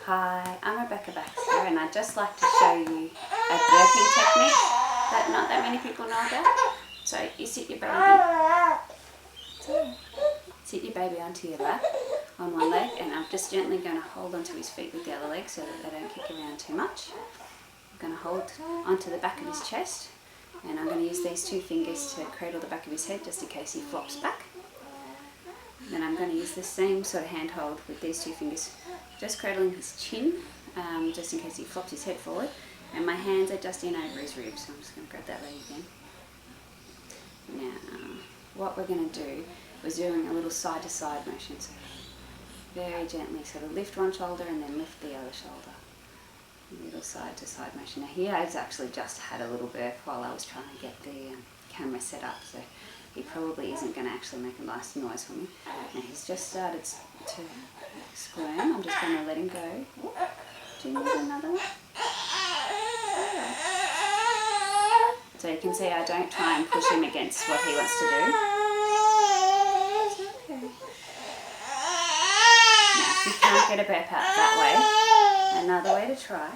Hi, I'm Rebecca Baxter and I'd just like to show you a burping technique that not that many people know about. So you sit your baby onto your lap on one leg, and I'm just gently going to hold onto his feet with the other leg so that they don't kick around too much. I'm going to hold onto the back of his chest, and I'm going to use these two fingers to cradle the back of his head just in case he flops back. Then I'm going to use the same sort of hand hold with these two fingers, just cradling his chin, just in case he flops his head forward. And my hands are just in over his ribs, so I'm just going to grab that leg again. Now, what we're going to do is doing a little side to side motion, so very gently sort of lift one shoulder and then lift the other shoulder. A little side to side motion. Now he has actually just had a little burp while I was trying to get the camera set up, so he probably isn't going to actually make a nice noise for me. Now he's just started to squirm. I'm just going to let him go. Do you need another one? So you can see I don't try and push him against what he wants to do. It's okay. Now if you can't get a burp out that way, another way to try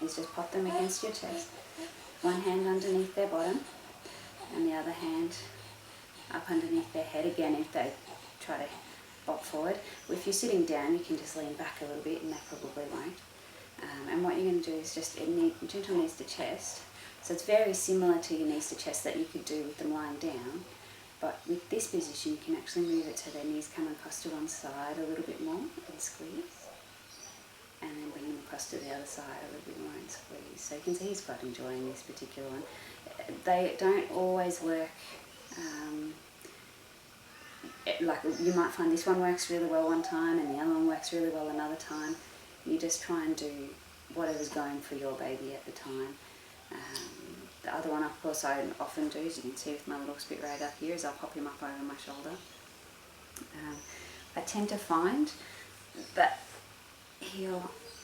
is just pop them against your chest. One hand underneath their bottom and the other hand up underneath their head again if they try to bop forward. If you're sitting down, you can just lean back a little bit and they probably won't. And what you're going to do is just gentle knees to chest. So it's very similar to your knees to chest that you could do with them lying down, but with this position you can actually move it so their knees come across to one side a little bit more and squeeze, and then bring them across to the other side a little bit more and squeeze. So you can see he's quite enjoying this particular one. They don't always work, like you might find this one works really well one time and the other one works really well another time. You just try and do whatever's going for your baby at the time. The other one, of course, I often do, as you can see with my little spit rag up here, is I'll pop him up over my shoulder. I tend to find that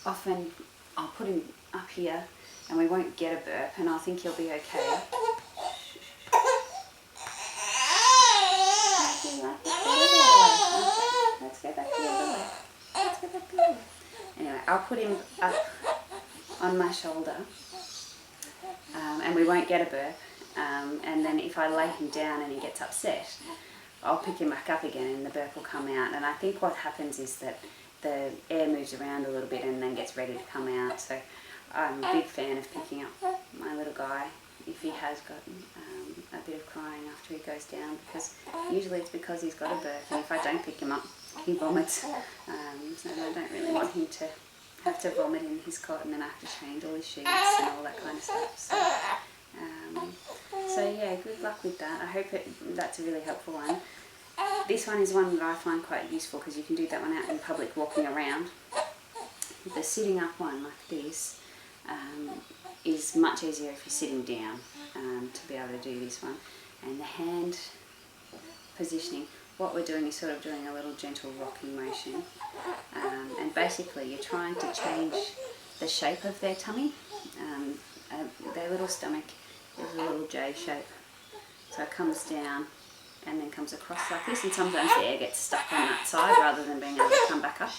I'll put him up here and we won't get a burp and I think he'll be okay. Let's go back the other way. Let's go back the other way. Anyway, I'll put him up on my shoulder and we won't get a burp, and then if I lay him down and he gets upset, I'll pick him back up again and the burp will come out. And I think what happens is that the air moves around a little bit and then gets ready to come out. So I'm a big fan of picking up my little guy if he has got a bit of crying after he goes down, because usually it's because he's got a burp, and if I don't pick him up he vomits, so I don't really want him to have to vomit in his cot and then I have to change all his sheets and all that kind of stuff. So yeah, good luck with that. I hope that's a really helpful one. This one is one that I find quite useful because you can do that one out in public walking around. The sitting up one like this is much easier if you're sitting down to be able to do this one. And the hand positioning, what we're doing is sort of doing a little gentle rocking motion, and basically you're trying to change the shape of their tummy. Their little stomach is a little J shape, so it comes down and then comes across like this, and sometimes the air gets stuck on that side rather than being able to come back up.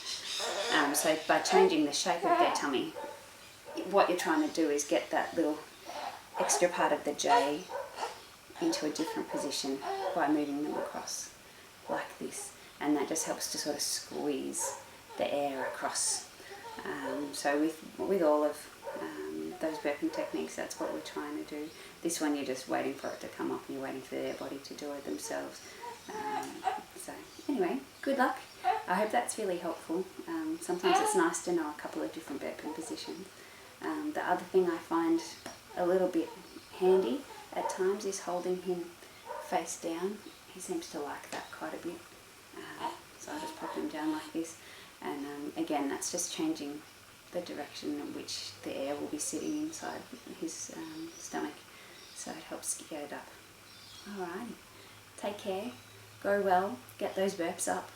So by changing the shape of their tummy, what you're trying to do is get that little extra part of the J into a different position by moving them across like this, and that just helps to sort of squeeze the air across. So with all of those burping techniques, that's what we're trying to do. This one you're just waiting for it to come up and you're waiting for their body to do it themselves. So anyway, good luck. I hope that's really helpful. Sometimes it's nice to know a couple of different burping positions. The other thing I find a little bit handy at times is holding him face down. He seems to like that quite a bit. So I just pop him down like this, and again that's just changing the direction in which the air will be sitting inside his stomach, so it helps get it up. Alrighty, take care, go well, get those burps up.